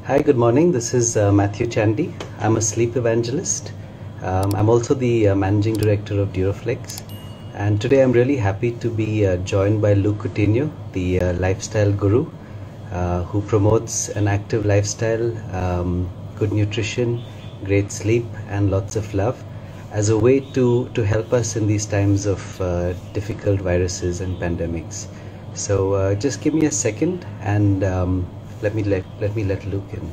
Hi, good morning. This is Mathew Chandy. I'm a sleep evangelist. I'm also the managing director of Duroflex. And today I'm really happy to be joined by Luke Coutinho, the lifestyle guru, who promotes an active lifestyle, good nutrition, great sleep, and lots of love as a way to help us in these times of difficult viruses and pandemics. So just give me a second and let me let Luke in.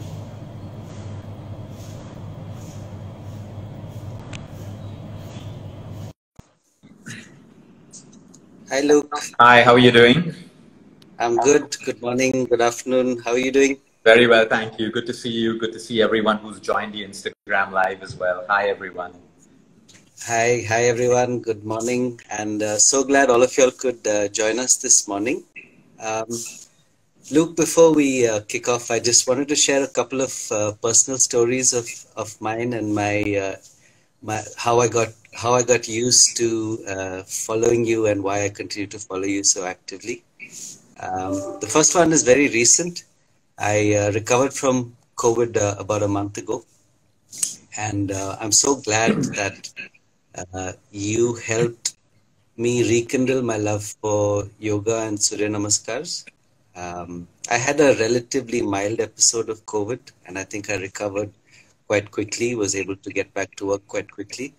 Hi, Luke. Hi, how are you doing? I'm good. Good morning. Good afternoon. How are you doing? Very well, thank you. Good to see you. Good to see everyone who's joined the Instagram live as well. Hi, everyone. Hi, everyone. Good morning. And so glad all of y'all could join us this morning. Um, Luke, before we kick off, I just wanted to share a couple of personal stories of mine and my how I got used to following you and why I continue to follow you so actively. The first one is very recent. I recovered from COVID about a month ago, and I'm so glad that you helped me rekindle my love for yoga and Surya Namaskars. I had a relatively mild episode of COVID, and I think I recovered quite quickly, was able to get back to work quite quickly.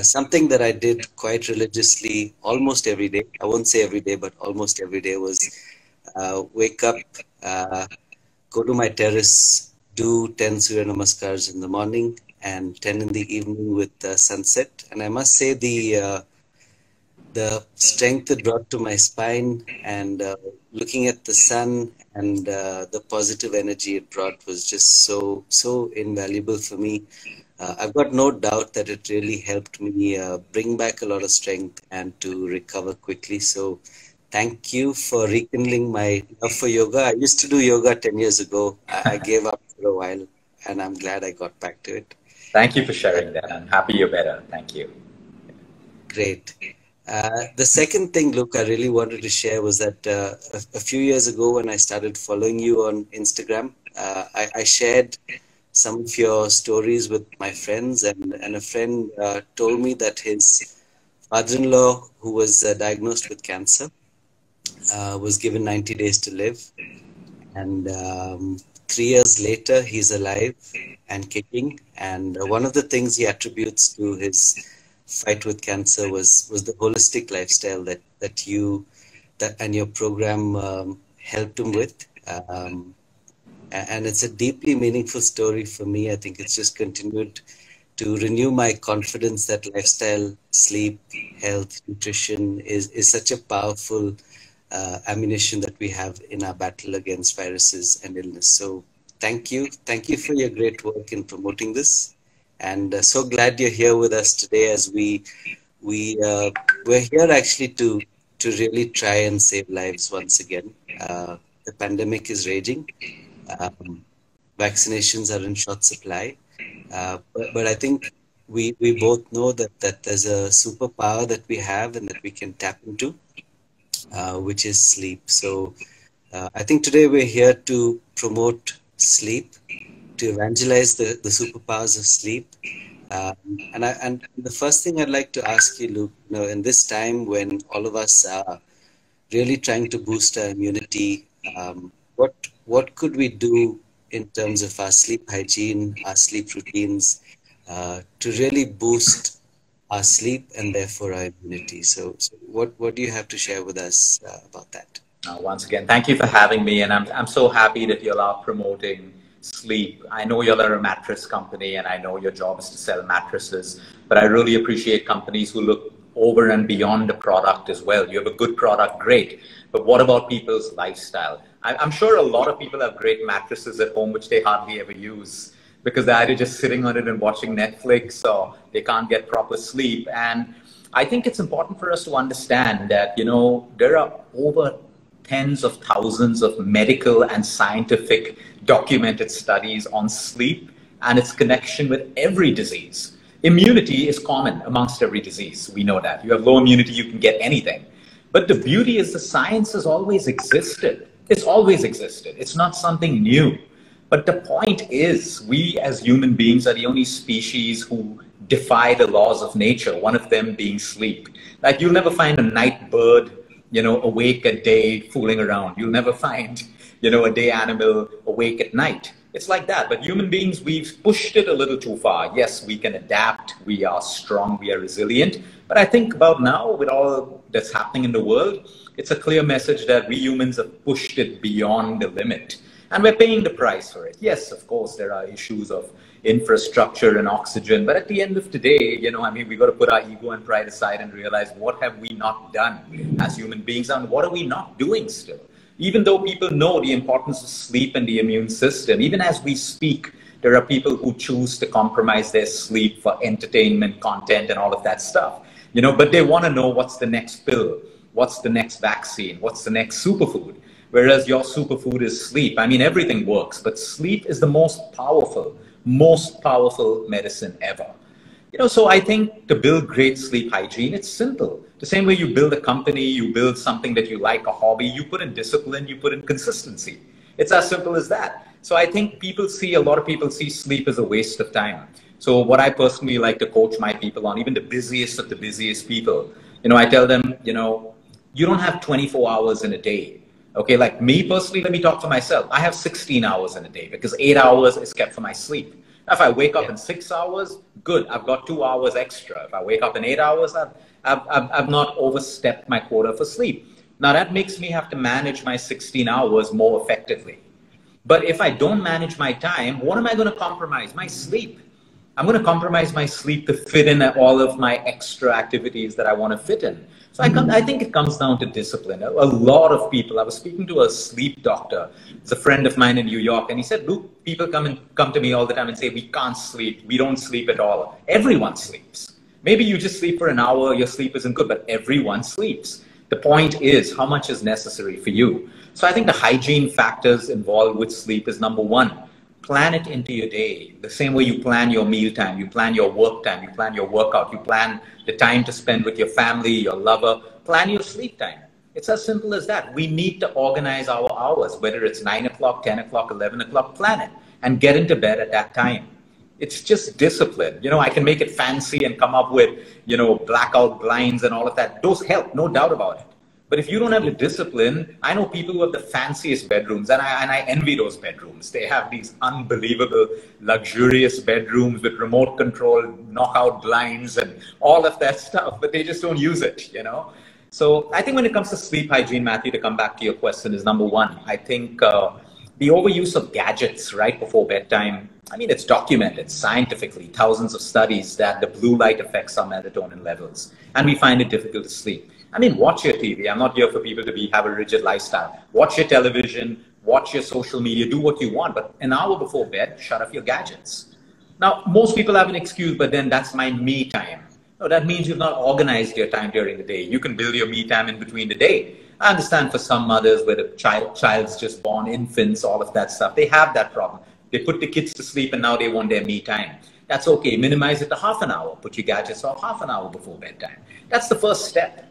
Something that I did quite religiously almost every day, I won't say every day, but almost every day, was wake up, go to my terrace, do 10 Surya Namaskars in the morning and 10 in the evening with sunset. And I must say the strength it brought to my spine and looking at the sun and the positive energy it brought was just so invaluable for me. I've got no doubt that it really helped me bring back a lot of strength and to recover quickly. So thank you for rekindling my love for yoga. I used to do yoga 10 years ago. I gave up for a while and I'm glad I got back to it. Thank you for sharing that. I'm happy you're better. Thank you. Great. The second thing, Luke, I really wanted to share was that a few years ago when I started following you on Instagram, I shared some of your stories with my friends, and a friend told me that his father-in-law, who was diagnosed with cancer, was given 90 days to live. And 3 years later, he's alive and kicking. And one of the things he attributes to his fight with cancer was the holistic lifestyle that you and your program helped him with. And it's a deeply meaningful story for me. I think it's just continued to renew my confidence that lifestyle, sleep, health, nutrition is such a powerful ammunition that we have in our battle against viruses and illness. So thank you for your great work in promoting this, and so glad you're here with us today as we're here actually to really try and save lives once again. The pandemic is raging. Vaccinations are in short supply, but I think we both know that there's a superpower that we have and that we can tap into, which is sleep. So I think today we're here to promote sleep, to evangelize the superpowers of sleep. And the first thing I'd like to ask you, Luke, in this time when all of us are really trying to boost our immunity, what could we do in terms of our sleep hygiene, our sleep routines, to really boost our sleep and therefore our immunity? So what do you have to share with us about that? Once again, thank you for having me. And I'm so happy that you're out promoting sleep. I know you're a mattress company and I know your job is to sell mattresses, but I really appreciate companies who look over and beyond the product as well. You have a good product, great. But what about people's lifestyle? I'm sure a lot of people have great mattresses at home, which they hardly ever use because they're either just sitting on it and watching Netflix or they can't get proper sleep. And I think it's important for us to understand that, there are over tens of thousands of medical and scientific documented studies on sleep and its connection with every disease. Immunity is common amongst every disease. We know that. You have low immunity, you can get anything. But the beauty is the science has always existed. It's always existed. It's not something new. But the point is, we as human beings are the only species who defy the laws of nature, one of them being sleep. Like you'll never find a night bird, awake at day fooling around. You'll never find, a day animal awake at night. It's like that. But human beings, we've pushed it a little too far. Yes, we can adapt. We are strong. We are resilient. But I think about now, with all that's happening in the world, it's a clear message that we humans have pushed it beyond the limit. And we're paying the price for it. Yes, of course, there are issues of infrastructure and oxygen. But at the end of the day, we've got to put our ego and pride aside and realize, what have we not done as human beings? And what are we not doing still? Even though people know the importance of sleep and the immune system, even as we speak, there are people who choose to compromise their sleep for entertainment, content, and all of that stuff. But they want to know, what's the next pill? What's the next vaccine? What's the next superfood? Whereas your superfood is sleep. Everything works, but sleep is the most powerful medicine ever. So I think to build great sleep hygiene, it's simple. The same way you build a company, you build something that you like, a hobby, you put in discipline, you put in consistency. It's as simple as that. So I think a lot of people see sleep as a waste of time. So what I personally like to coach my people on, even the busiest of the busiest people, I tell them, you don't have 24 hours in a day. Okay, like me personally, let me talk for myself. I have 16 hours in a day because 8 hours is kept for my sleep. Now, if I wake up in 6 hours, good. I've got 2 hours extra. If I wake up in 8 hours, I've not overstepped my quota for sleep. Now, that makes me have to manage my 16 hours more effectively. But if I don't manage my time, what am I going to compromise? My sleep. I'm going to compromise my sleep to fit in all of my extra activities that I want to fit in. So I think it comes down to discipline. A lot of people, I was speaking to a sleep doctor. It's a friend of mine in New York. And he said, Luke, people come to me all the time and say, we can't sleep. We don't sleep at all. Everyone sleeps. Maybe you just sleep for an hour. Your sleep isn't good, but everyone sleeps. The point is, how much is necessary for you? So I think the hygiene factors involved with sleep is number one. Plan it into your day. The same way you plan your meal time, you plan your work time, you plan your workout, you plan the time to spend with your family, your lover, plan your sleep time. It's as simple as that. We need to organize our hours, whether it's 9 o'clock, 10 o'clock, 11 o'clock, plan it and get into bed at that time. It's just discipline. I can make it fancy and come up with, blackout blinds and all of that. Those help, no doubt about it. But if you don't have the discipline, I know people who have the fanciest bedrooms, and I envy those bedrooms. They have these unbelievable, luxurious bedrooms with remote control, knockout blinds, and all of that stuff, but they just don't use it, So I think when it comes to sleep hygiene, Matthew, to come back to your question, is number one. I think the overuse of gadgets right before bedtime, it's documented scientifically, thousands of studies that the blue light affects our melatonin levels, and we find it difficult to sleep. Watch your TV. I'm not here for people to have a rigid lifestyle. Watch your television, watch your social media, do what you want, but an hour before bed, shut off your gadgets. Now, most people have an excuse, but then that's my me time. No, that means you've not organized your time during the day. You can build your me time in between the day. I understand for some mothers where the child's just born, infants, all of that stuff, they have that problem. They put the kids to sleep and now they want their me time. That's okay. Minimize it to half an hour. Put your gadgets off half an hour before bedtime. That's the first step.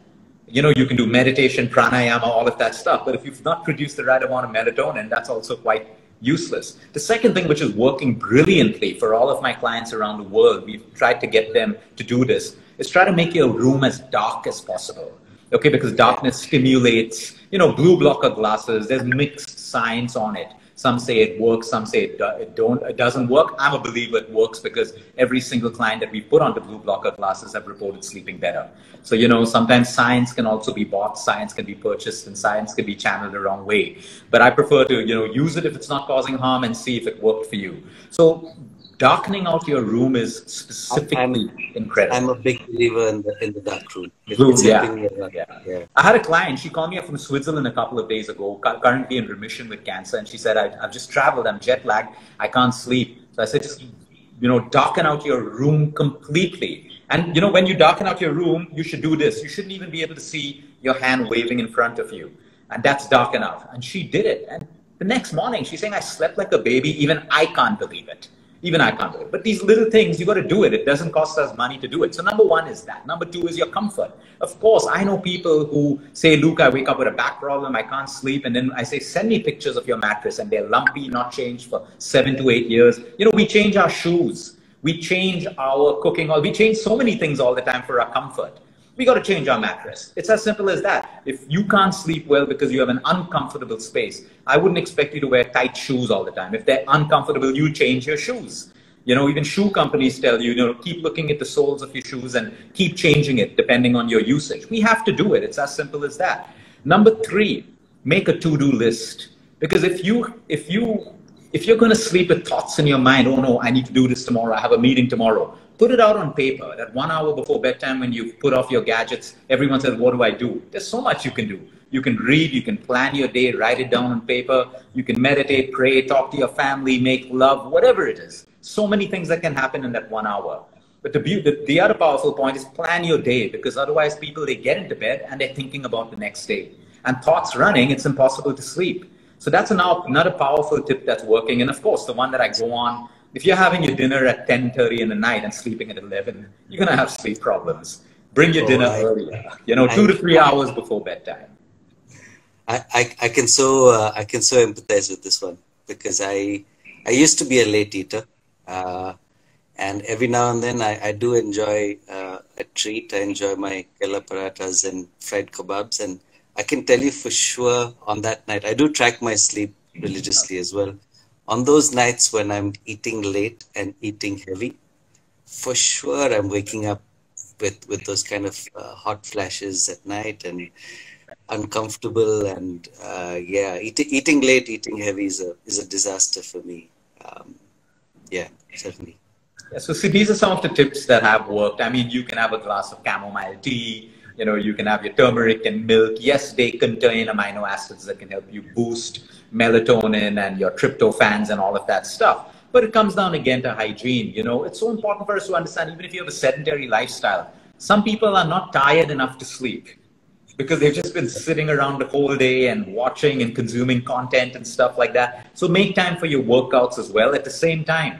You can do meditation, pranayama, all of that stuff. But if you've not produced the right amount of melatonin, that's also quite useless. The second thing, which is working brilliantly for all of my clients around the world, we've tried to get them to do this, is try to make your room as dark as possible. Okay, because darkness stimulates, blue blocker glasses, there's mixed science on it. Some say it works, some say it doesn't work. I'm a believer it works because every single client that we put onto blue blocker glasses have reported sleeping better. So, sometimes science can also be bought, science can be purchased, and science can be channeled the wrong way. But I prefer to, use it if it's not causing harm and see if it worked for you. So darkening out your room is specifically incredible. I'm a big believer in the dark room. Yeah. I had a client, she called me up from Switzerland a couple of days ago, currently in remission with cancer. And she said, I've just traveled, I'm jet lagged, I can't sleep. So I said, just, darken out your room completely. And, when you darken out your room, you should do this. You shouldn't even be able to see your hand waving in front of you. And that's dark enough. And she did it. And the next morning, she's saying, I slept like a baby. Even I can't believe it. Even I can't do it. But these little things, you got to do it. It doesn't cost us money to do it. So number one is that. Number two is your comfort. Of course, I know people who say, Luke, I wake up with a back problem, I can't sleep. And then I say, send me pictures of your mattress. And they're lumpy, not changed for 7 to 8 years. You know, we change our shoes. We change our cooking oil. We change so many things all the time for our comfort. We got to change our mattress. It's as simple as that. If you can't sleep well because you have an uncomfortable space, I wouldn't expect you to wear tight shoes all the time. If they're uncomfortable, you change your shoes. You know, even shoe companies tell you, you know, keep looking at the soles of your shoes and keep changing it depending on your usage. We have to do it. It's as simple as that. Number three, make a to-do list. Because if you're going to sleep with thoughts in your mind, oh no, I need to do this tomorrow, I have a meeting tomorrow, put it out on paper. That 1 hour before bedtime when you put off your gadgets, everyone says, what do I do? There's so much you can do. You can read, you can plan your day, write it down on paper. You can meditate, pray, talk to your family, make love, whatever it is. So many things that can happen in that 1 hour. But the other powerful point is plan your day, because otherwise people, they get into bed and they're thinking about the next day. And thoughts running, it's impossible to sleep. So that's another powerful tip that's working. And of course, the one that I go on, if you're having your dinner at 10:30 in the night and sleeping at 11, you're going to have sleep problems. Bring your dinner earlier, you know, 2 to 3 hours before bedtime. I can so empathize with this one, because I used to be a late eater, and every now and then I do enjoy a treat. I enjoy my kela parathas and fried kebabs, and I can tell you for sure on that night, I do track my sleep religiously as well. On those nights when I'm eating late and eating heavy, for sure I'm waking up with those kind of hot flashes at night and uncomfortable, and yeah, eating late, eating heavy is a disaster for me. Yeah, certainly. Yeah, so see, these are some of the tips that have worked. I mean, you can have a glass of chamomile tea. You know, you can have your turmeric and milk. Yes, they contain amino acids that can help you boost melatonin and your tryptophans and all of that stuff. But it comes down again to hygiene. You know, it's so important for us to understand, even if you have a sedentary lifestyle, some people are not tired enough to sleep because they've just been sitting around the whole day and watching and consuming content and stuff like that. So make time for your workouts as well at the same time.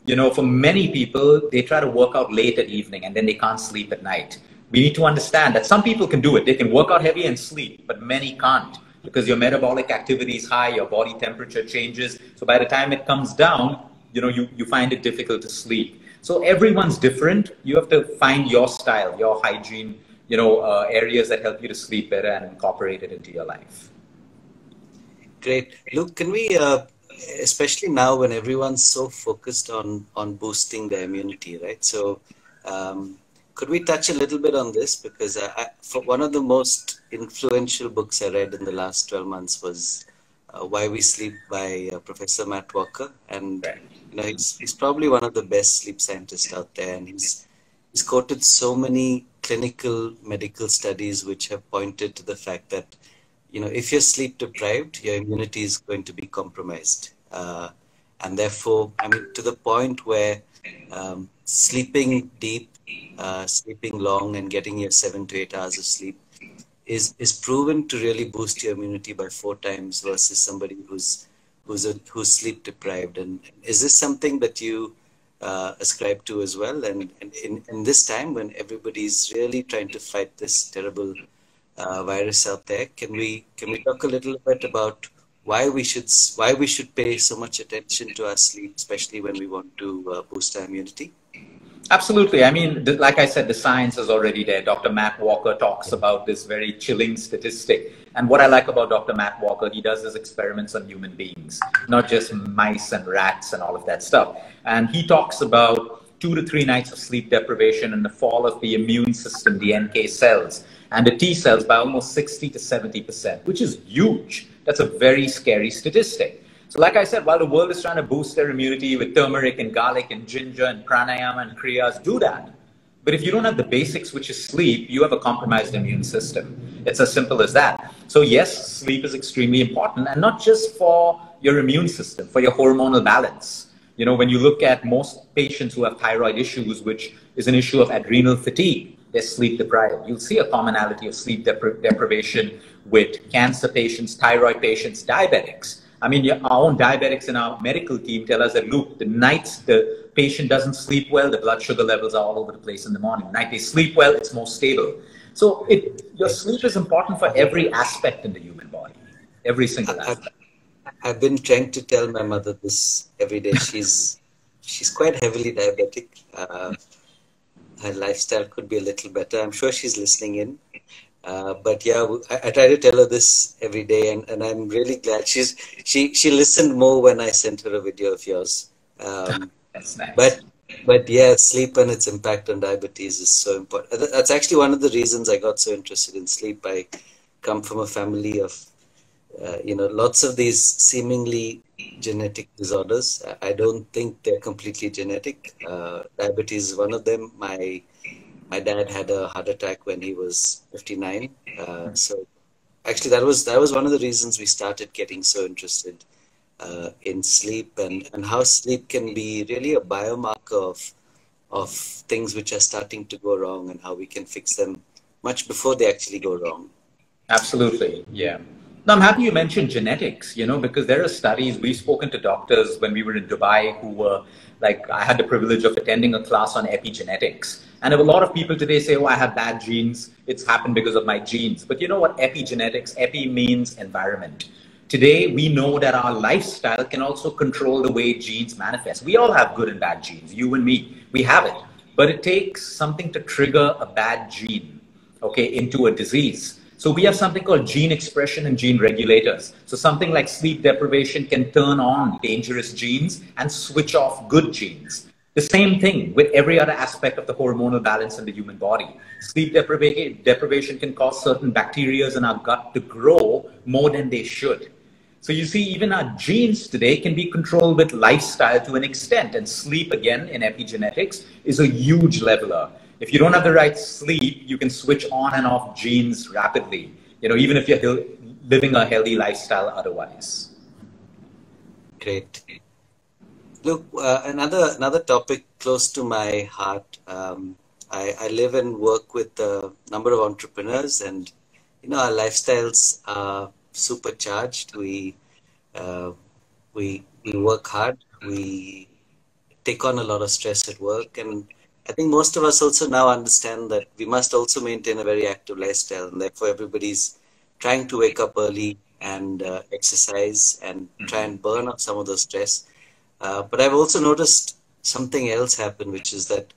You know, for many people, they try to work out late at evening and then they can't sleep at night. We need to understand that some people can do it. They can work out heavy and sleep, but many can't, because your metabolic activity is high, your body temperature changes. So by the time it comes down, you know, you find it difficult to sleep. So everyone's different. You have to find your style, your hygiene, you know, areas that help you to sleep better and incorporate it into your life. Great. Luke, can we, especially now when everyone's so focused on boosting their immunity, right? So could we touch a little bit on this? Because for one of the most influential books I read in the last 12 months was Why We Sleep by Professor Matt Walker. And you know, he's probably one of the best sleep scientists out there. And he's quoted so many clinical medical studies which have pointed to the fact that, you know, if you're sleep deprived, your immunity is going to be compromised. And therefore, I mean, to the point where sleeping deep, sleeping long and getting your 7 to 8 hours of sleep is proven to really boost your immunity by 4 times versus somebody who's sleep deprived. And is this something that you ascribe to as well? And in this time when everybody's really trying to fight this terrible virus out there, can we talk a little bit about why we should pay so much attention to our sleep, especially when we want to boost our immunity? Absolutely. I mean, like I said, the science is already there. Dr. Matt Walker talks about this very chilling statistic. And what I like about Dr. Matt Walker, he does his experiments on human beings, not just mice and rats and all of that stuff. And he talks about 2 to 3 nights of sleep deprivation and the fall of the immune system, the NK cells, and the T cells by almost 60 to 70%, which is huge. That's a very scary statistic. So like I said, while the world is trying to boost their immunity with turmeric and garlic and ginger and pranayama and kriyas, do that. But if you don't have the basics, which is sleep, you have a compromised immune system. It's as simple as that. So yes, sleep is extremely important, and not just for your immune system, for your hormonal balance. You know, when you look at most patients who have thyroid issues, which is an issue of adrenal fatigue, they're sleep deprived. You'll see a commonality of sleep deprivation with cancer patients, thyroid patients, diabetics. I mean, our own diabetics in our medical team tell us that, look, the nights the patient doesn't sleep well, the blood sugar levels are all over the place in the morning. The night they sleep well, it's more stable. So your sleep is important for every aspect in the human body, every single I, aspect. I've been trying to tell my mother this every day. She's quite heavily diabetic. Her lifestyle could be a little better. I'm sure she's listening in. But yeah, I try to tell her this every day, and I'm really glad she listened more when I sent her a video of yours. That's nice. But yeah, sleep and its impact on diabetes is so important. That's actually one of the reasons I got so interested in sleep. I come from a family of lots of these seemingly genetic disorders. I don't think they're completely genetic. Diabetes is one of them. My dad had a heart attack when he was 59. So actually, that was one of the reasons we started getting so interested in sleep, and how sleep can be really a biomarker of things which are starting to go wrong, and how we can fix them much before they actually go wrong. Absolutely, yeah. Now, I'm happy you mentioned genetics, because there are studies. We've spoken to doctors when we were in Dubai who were like, I had the privilege of attending a class on epigenetics. And a lot of people today say, oh, I have bad genes. It's happened because of my genes. But you know what? Epigenetics, epi means environment. Today, we know that our lifestyle can also control the way genes manifest. We all have good and bad genes, you and me. We have it. But it takes something to trigger a bad gene, okay, into a disease. So we have something called gene expression and gene regulators. So something like sleep deprivation can turn on dangerous genes and switch off good genes. The same thing with every other aspect of the hormonal balance in the human body. Sleep deprivation can cause certain bacteria in our gut to grow more than they should. So you see, even our genes today can be controlled with lifestyle to an extent. And sleep, again, in epigenetics, is a huge leveler. If you don't have the right sleep, you can switch on and off genes rapidly, even if you're living a healthy lifestyle otherwise. Great. Look, another topic close to my heart. I live and work with a number of entrepreneurs, and our lifestyles are supercharged. We work hard. We take on a lot of stress at work, and I think most of us also now understand that we must also maintain a very active lifestyle, and therefore everybody's trying to wake up early and exercise and try and burn off some of the stress. But I've also noticed something else happen, which is that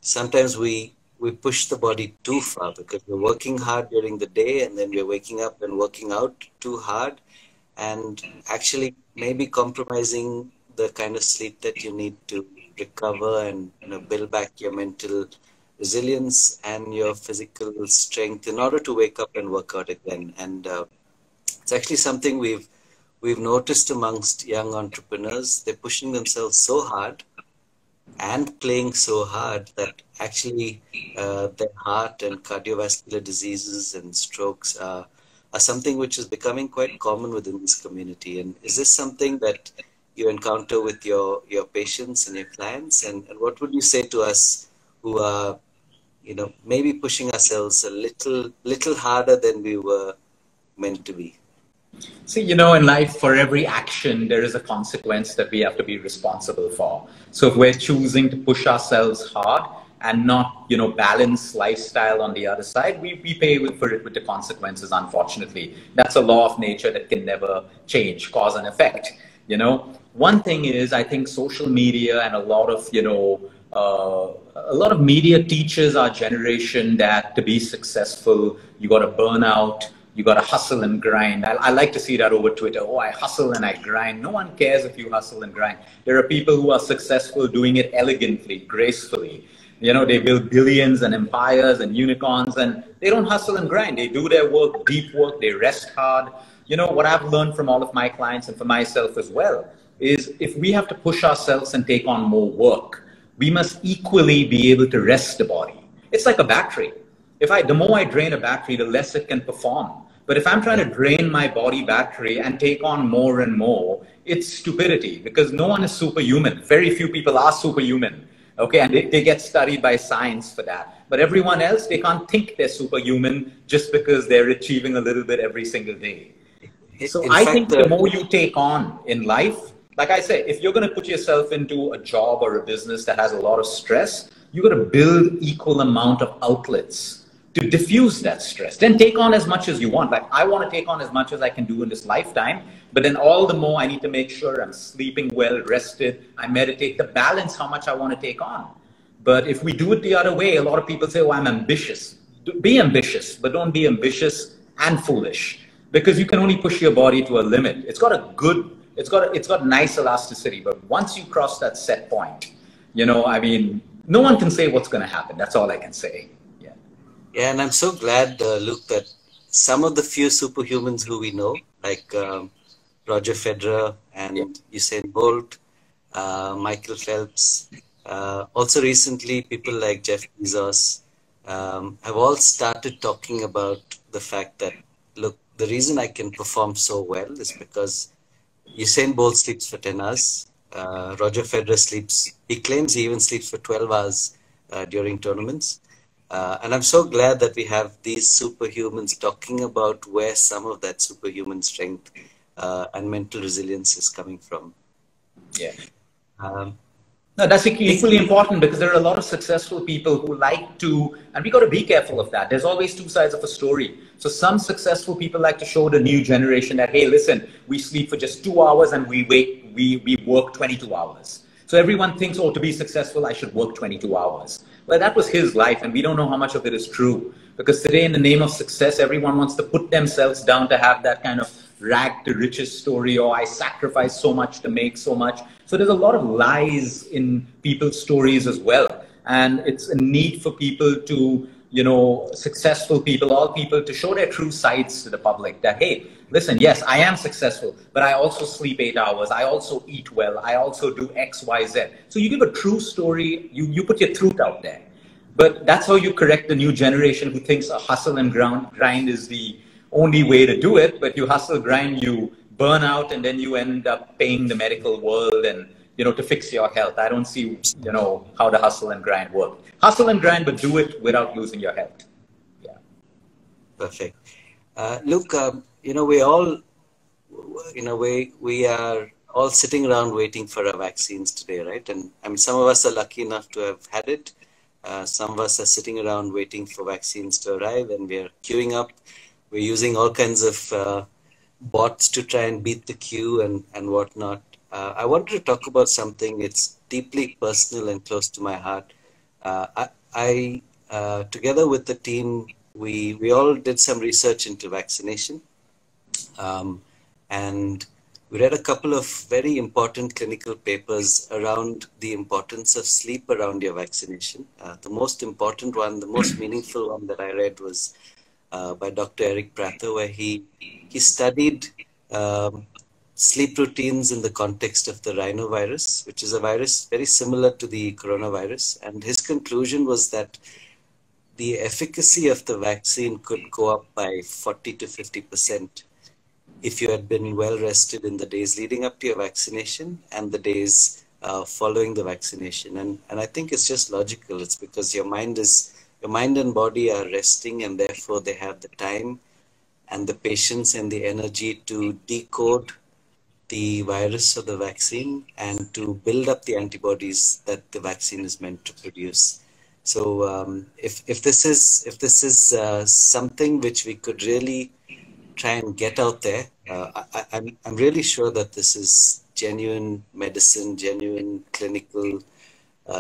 sometimes we push the body too far because we're working hard during the day, and then we're waking up and working out too hard, and actually maybe compromising the kind of sleep that you need to recover and build back your mental resilience and your physical strength in order to wake up and work out again. And it's actually something we've noticed amongst young entrepreneurs. They're pushing themselves so hard and playing so hard that actually their heart and cardiovascular diseases and strokes are something which is becoming quite common within this community. And is this something that you encounter with your patients and your clients? And what would you say to us who are, maybe pushing ourselves a little harder than we were meant to be? See, in life, for every action, there is a consequence that we have to be responsible for. So if we're choosing to push ourselves hard and not, balance lifestyle on the other side, we pay for it with the consequences, unfortunately. That's a law of nature that can never change, cause and effect. One thing is, I think social media and a lot of media teaches our generation that to be successful, you got to burn out, you got to hustle and grind. I like to see that over Twitter. Oh, I hustle and I grind. No one cares if you hustle and grind. There are people who are successful doing it elegantly, gracefully. They build billions and empires and unicorns, and they don't hustle and grind. They do their work, deep work. They rest hard. What I've learned from all of my clients and for myself as well is if we have to push ourselves and take on more work, we must equally be able to rest the body. It's like a battery. The more I drain a battery, the less it can perform. But if I'm trying to drain my body battery and take on more and more, it's stupidity, because no one is superhuman. Very few people are superhuman. Okay, and they get studied by science for that. But everyone else, they can't think they're superhuman just because they're achieving a little bit every single day. So In I fact, think the more you take on in life, like I say, if you're going to put yourself into a job or a business that has a lot of stress, you got to build equal amount of outlets to diffuse that stress. Then take on as much as you want. Like I want to take on as much as I can do in this lifetime, but then all the more I need to make sure I'm sleeping well, rested, I meditate, the balance how much I want to take on. But if we do it the other way, a lot of people say, oh, I'm ambitious. Be ambitious, but don't be ambitious and foolish because you can only push your body to a limit. It's got nice elasticity, but once you cross that set point, I mean, no one can say what's going to happen. That's all I can say. Yeah. Yeah, and I'm so glad, Luke, that some of the few superhumans who we know, like Roger Federer Yeah. and Usain Bolt, Michael Phelps, also recently people like Jeff Bezos, have all started talking about the fact that, look, the reason I can perform so well is because Usain Bolt sleeps for 10 hours. Roger Federer he claims he even sleeps for 12 hours during tournaments. And I'm so glad that we have these superhumans talking about where some of that superhuman strength and mental resilience is coming from. Yeah. Um, No, that's equally Thinking, important because there are a lot of successful people who like to, and we got to be careful of that. There's always two sides of a story. So some successful people like to show the new generation that, hey, listen, we sleep for just 2 hours and we work 22 hours. So everyone thinks, oh, to be successful, I should work 22 hours. Well, that was his life, and we don't know how much of it is true. Because today, in the name of success, everyone wants to put themselves down to have that kind of rag to riches story, or I sacrificed so much to make so much. So there's a lot of lies in people's stories as well. And it's a need for people to, successful people, all people to show their true sides to the public that, hey, listen, yes, I am successful, but I also sleep 8 hours. I also eat well. I also do X, Y, Z. So you give a true story. You put your truth out there. But that's how you correct the new generation who thinks a hustle and grind is the only way to do it. But you hustle, grind, you burn out, and then you end up paying the medical world and, to fix your health. I don't see, how the hustle and grind work. Hustle and grind, but do it without losing your health. Yeah. perfect. Luke, we all, we are all sitting around waiting for our vaccines today, right? And I mean, some of us are lucky enough to have had it. Some of us are sitting around waiting for vaccines to arrive, and we're queuing up. We're using all kinds of bots to try and beat the queue and whatnot. I wanted to talk about something. It's deeply personal and close to my heart. Together with the team, we all did some research into vaccination, and we read a couple of very important clinical papers around the importance of sleep around your vaccination. The most important one, the most meaningful one that I read was by Dr. Eric Prather, where he studied sleep routines in the context of the rhinovirus, which is a virus very similar to the coronavirus. And his conclusion was that the efficacy of the vaccine could go up by 40 to 50% if you had been well rested in the days leading up to your vaccination and the days following the vaccination. And I think it's just logical. It's because your mind and body are resting, and therefore they have the time and the patience and the energy to decode the virus of the vaccine and to build up the antibodies that the vaccine is meant to produce. So if this is something which we could really try and get out there, I'm really sure that this is genuine medicine, genuine clinical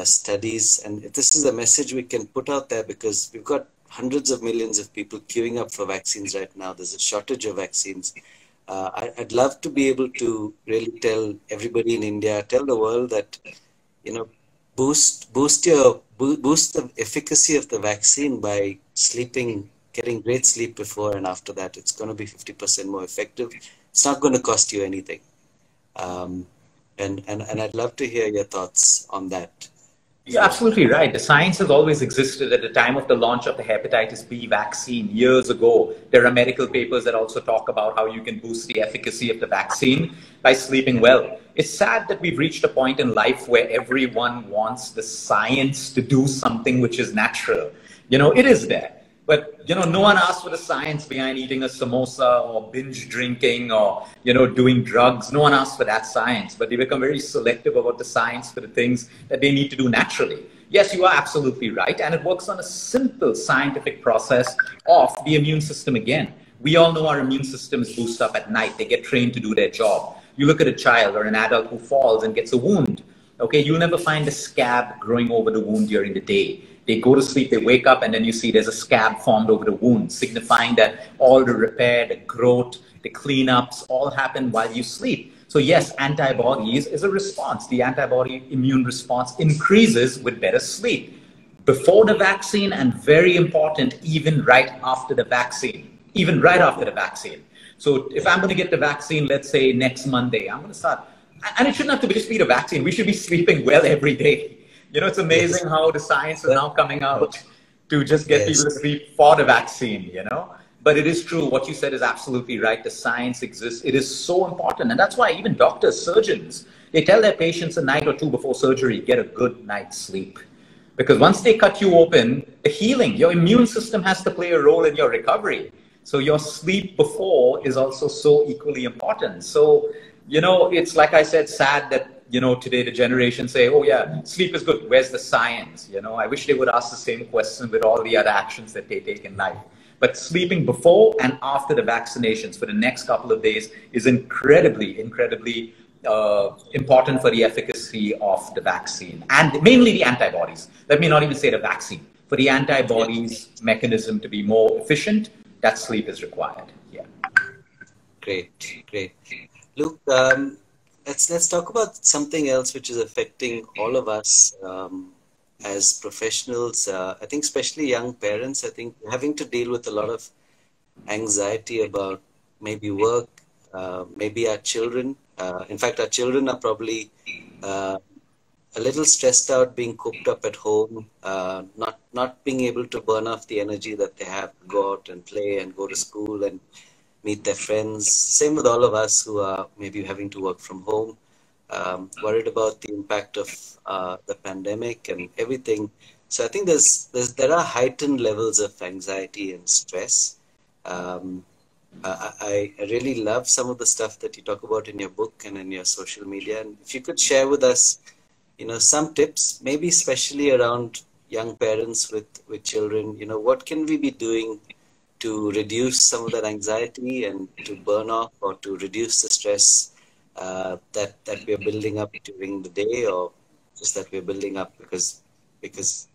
studies, and if this is a message we can put out there, because we've got hundreds of millions of people queuing up for vaccines right now. There's a shortage of vaccines. I'd love to be able to really tell everybody in India, tell the world that, boost the efficacy of the vaccine by sleeping, getting great sleep before and after that. It's going to be 50% more effective. It's not going to cost you anything. And I'd love to hear your thoughts on that. You're absolutely right. The science has always existed. At the time of the launch of the hepatitis B vaccine years ago, there are medical papers that also talk about how you can boost the efficacy of the vaccine by sleeping well. It's sad that we've reached a point in life where everyone wants the science to do something which is natural. It is there. But, no one asks for the science behind eating a samosa or binge drinking or, doing drugs. No one asks for that science, but they become very selective about the science for the things that they need to do naturally. Yes, you are absolutely right. And it works on a simple scientific process of the immune system again. We all know our immune system is boosted up at night. They get trained to do their job. You look at a child or an adult who falls and gets a wound. Okay, you'll never find a scab growing over the wound during the day. They go to sleep, they wake up, and then you see there's a scab formed over the wound, signifying that all the repair, the growth, the cleanups all happen while you sleep. So yes, antibodies is a response. The antibody immune response increases with better sleep. Before the vaccine, and very important, even right after the vaccine. Even right after the vaccine. So if I'm going to get the vaccine, let's say next Monday, I'm going to start. And it shouldn't have to just be the vaccine. We should be sleeping well every day. It's amazing how the science is now coming out to just get people to sleep for the vaccine, But it is true. What you said is absolutely right. The science exists. It is so important. And that's why even doctors, surgeons, they tell their patients a night or two before surgery, get a good night's sleep. Because once they cut you open, the healing, your immune system has to play a role in your recovery. So your sleep before is also so equally important. So, it's like I said, sad that, today the generation say, oh yeah, sleep is good. Where's the science? I wish they would ask the same question with all the other actions that they take in life. But sleeping before and after the vaccinations for the next couple of days is incredibly, incredibly important for the efficacy of the vaccine and mainly the antibodies. Let me not even say the vaccine. For the antibodies mechanism to be more efficient, that sleep is required. Yeah. Great. Luke, let's talk about something else which is affecting all of us as professionals. I think especially young parents, I think having to deal with a lot of anxiety about maybe work, maybe our children. In fact, our children are probably a little stressed out being cooped up at home, not being able to burn off the energy that they have to go out and play and go to school and meet their friends. Same with all of us who are maybe having to work from home, worried about the impact of the pandemic and everything. So I think there are heightened levels of anxiety and stress. I really love some of the stuff that you talk about in your book and in your social media. And if you could share with us, some tips, maybe especially around young parents with children, what can we be doing to reduce some of that anxiety and to burn off or to reduce the stress that we are building up during the day, or just that we're building up because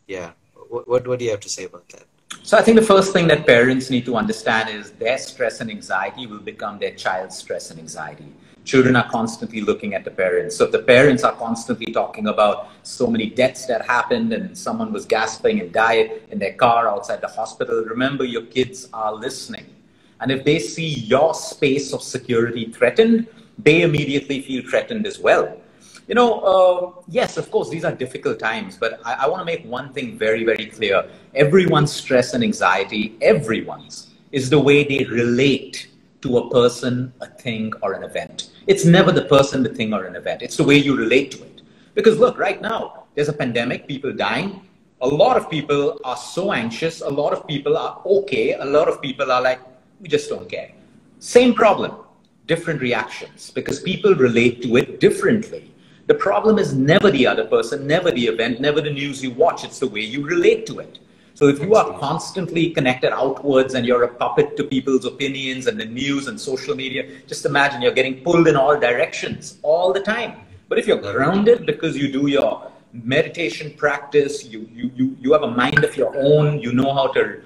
yeah. What do you have to say about that? So I think the first thing that parents need to understand is their stress and anxiety will become their child's stress and anxiety. Children are constantly looking at the parents. So if the parents are constantly talking about so many deaths that happened and someone was gasping and died in their car outside the hospital, remember your kids are listening. And if they see your space of security threatened, they immediately feel threatened as well. Yes, of course, these are difficult times, but I want to make one thing very, very clear. Everyone's stress and anxiety, everyone's, is the way they relate to a person, a thing, or an event. It's never the person, the thing, or an event. It's the way you relate to it. Because look, right now, there's a pandemic, people dying. A lot of people are so anxious. A lot of people are okay. A lot of people are like, we just don't care. Same problem, different reactions, because people relate to it differently. The problem is never the other person, never the event, never the news you watch. It's the way you relate to it. So if you are constantly connected outwards and you're a puppet to people's opinions and the news and social media, just imagine you're getting pulled in all directions all the time. But if you're grounded because you do your meditation practice, you have a mind of your own, you know how to,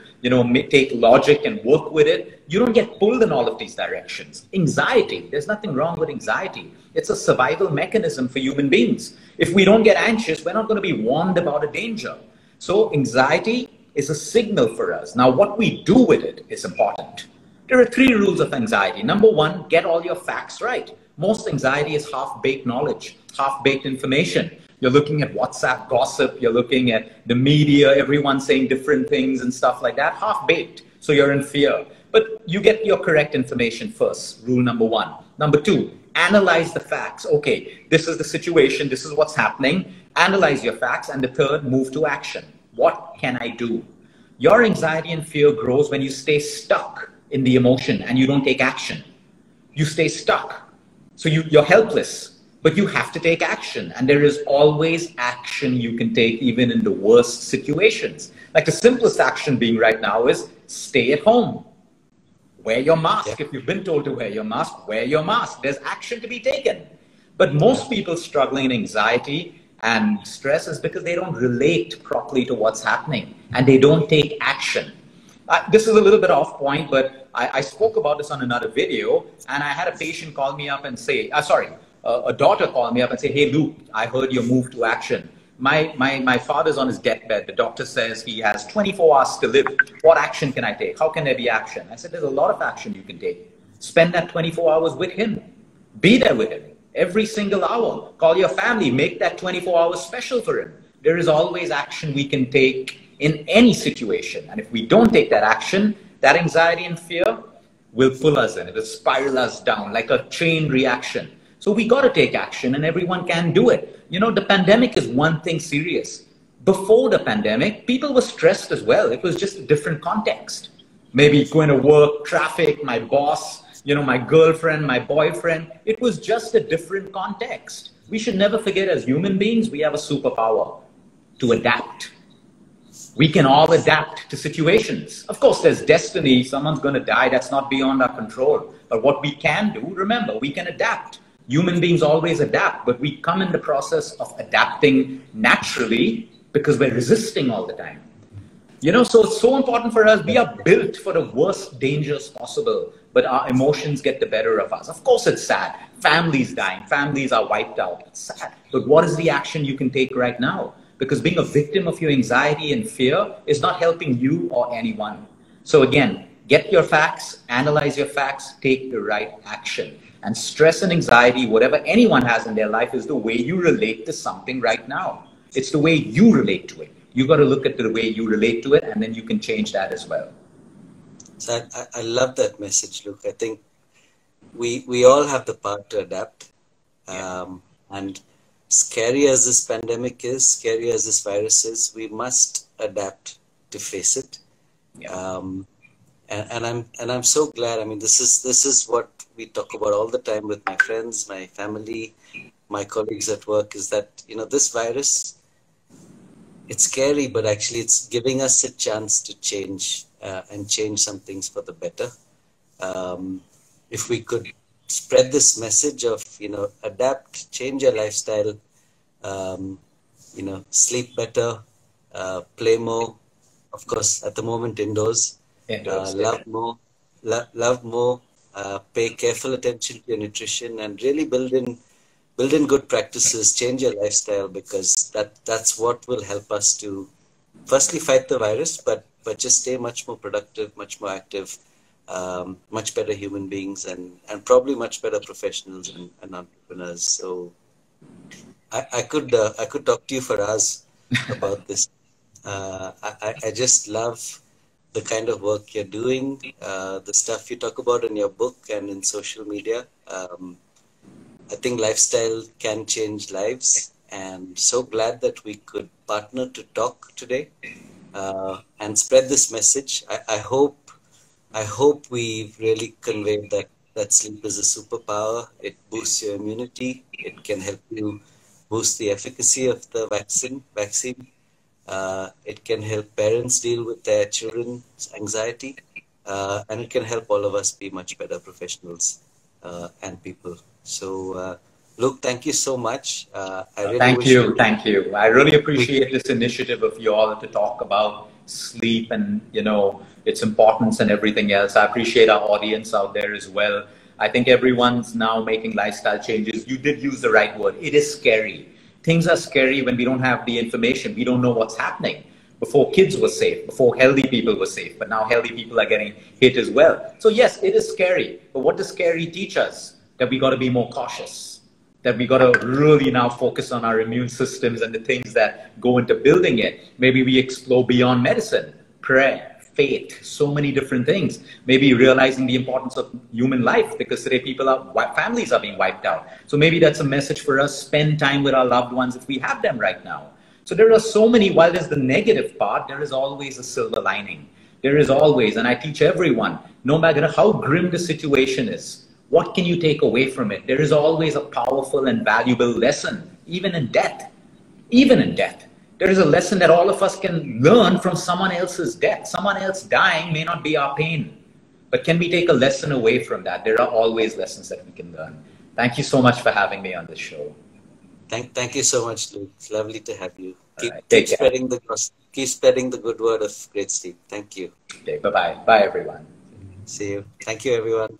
take logic and work with it, you don't get pulled in all of these directions. Anxiety, there's nothing wrong with anxiety. It's a survival mechanism for human beings. If we don't get anxious, we're not going to be warned about a danger. So anxiety is a signal for us. Now, what we do with it is important. There are 3 rules of anxiety. Number 1, get all your facts right. Most anxiety is half-baked knowledge, half-baked information. You're looking at WhatsApp gossip, you're looking at the media, everyone saying different things and stuff like that, half-baked. So you're in fear. But you get your correct information first, rule number 1. Number 2, analyze the facts. Okay, this is the situation, this is what's happening. Analyze your facts. And the 3rd, move to action. What can I do? Your anxiety and fear grows when you stay stuck in the emotion and you don't take action. You stay stuck. So you're helpless, but you have to take action. And there is always action you can take, even in the worst situations. Like the simplest action being right now is stay at home. Wear your mask. If you've been told to wear your mask, wear your mask. There's action to be taken. But most people struggling in anxiety and stress is because they don't relate properly to what's happening and they don't take action. This is a little bit off point, but I spoke about this on another video, and I had a patient call me up and say, a daughter called me up and say, hey, Luke, I heard your move to action. My father's on his deathbed. The doctor says he has 24 hours to live. What action can I take? How can there be action? I said, there's a lot of action you can take. Spend that 24 hours with him. Be there with him every single hour. Call your family. Make that 24 hours special for him. There is always action we can take in any situation. And if we don't take that action, that anxiety and fear will pull us in. It will spiral us down like a chain reaction. So we got to take action, and everyone can do it. You know, the pandemic is one thing serious. Before the pandemic, people were stressed as well. It was just a different context. Maybe going to work, traffic, my boss, you know, my girlfriend, my boyfriend. It was just a different context. We should never forget, as human beings, we have a superpower to adapt. We can all adapt to situations. Of course, there's destiny. Someone's going to die. That's not beyond our control. But what we can do, remember, we can adapt. Human beings always adapt, but we come in the process of adapting naturally because we're resisting all the time. You know, so it's so important for us. We are built for the worst dangers possible, but our emotions get the better of us. Of course, it's sad. Families dying. Families are wiped out. It's sad. But what is the action you can take right now? Because being a victim of your anxiety and fear is not helping you or anyone. So again, get your facts, analyze your facts, take the right action. And stress and anxiety, whatever anyone has in their life, is the way you relate to something right now. It's the way you relate to it. You got to look at the way you relate to it, and then you can change that as well. So I love that message, Luke. I think we all have the power to adapt. And scary as this pandemic is, scary as this virus is, we must adapt to face it. And I'm so glad. I mean, this is what we talk about all the time with my friends, my family, my colleagues at work, is that, you know, this virus, it's scary, but actually it's giving us a chance to change and change some things for the better. If we could spread this message of, you know, adapt, change your lifestyle, you know, sleep better, play more, of course, at the moment indoors, love more, pay careful attention to your nutrition, and really build in good practices, change your lifestyle, because that's what will help us to firstly fight the virus, but just stay much more productive, much more active, much better human beings, and probably much better professionals and entrepreneurs. So I could talk to you for hours about this. I just love the kind of work you're doing, the stuff you talk about in your book and in social media. I think lifestyle can change lives, and so glad that we could partner to talk today and spread this message. I hope we've really conveyed that sleep is a superpower. It boosts your immunity. It can help you boost the efficacy of the vaccine. It can help parents deal with their children's anxiety, and it can help all of us be much better professionals and people. So, Luke, thank you so much. Thank you. I really appreciate this initiative of you all to talk about sleep and, you know, its importance and everything else. I appreciate our audience out there as well. I think everyone's now making lifestyle changes. You did use the right word. It is scary. Things are scary when we don't have the information. We don't know what's happening. Before, kids were safe. Before, healthy people were safe. But now healthy people are getting hit as well. So yes, it is scary. But what does scary teach us? That we got to be more cautious. That we got to really now focus on our immune systems and the things that go into building it. Maybe we explore beyond medicine, prayer, faith, so many different things. Maybe realizing the importance of human life, because today families are being wiped out. So maybe that's a message for us. Spend time with our loved ones if we have them right now. So there are so many, while there's the negative part, there is always a silver lining. There is always, and I teach everyone, no matter how grim the situation is, what can you take away from it? There is always a powerful and valuable lesson, even in death. Even in death. There is a lesson that all of us can learn from someone else's death. Someone else dying may not be our pain. But can we take a lesson away from that? There are always lessons that we can learn. Thank you so much for having me on this show. Thank you so much, Luke. It's lovely to have you. Keep spreading the good word of great sleep. Thank you. Okay, bye-bye. Bye, everyone. See you. Thank you, everyone.